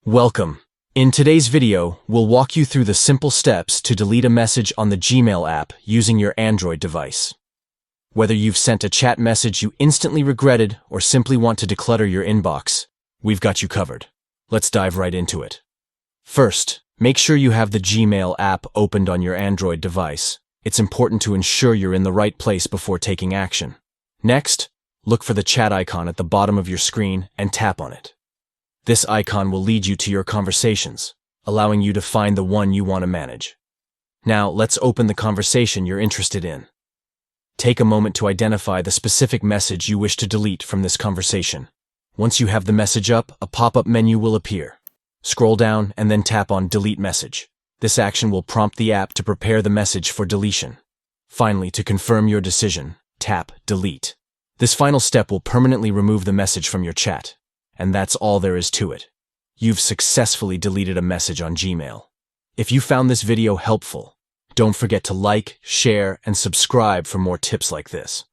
Welcome. In today's video, we'll walk you through the simple steps to delete a message on the Gmail app using your Android device. Whether you've sent a chat message you instantly regretted or simply want to declutter your inbox, we've got you covered. Let's dive right into it. First, make sure you have the Gmail app opened on your Android device. It's important to ensure you're in the right place before taking action. Next, look for the chat icon at the bottom of your screen and tap on it. This icon will lead you to your conversations, allowing you to find the one you want to manage. Now, let's open the conversation you're interested in. Take a moment to identify the specific message you wish to delete from this conversation. Once you have the message up, a pop-up menu will appear. Scroll down and then tap on Delete Message. This action will prompt the app to prepare the message for deletion. Finally, to confirm your decision, tap Delete. This final step will permanently remove the message from your chat. And that's all there is to it. You've successfully deleted a message on Gmail. If you found this video helpful, don't forget to like, share, and subscribe for more tips like this.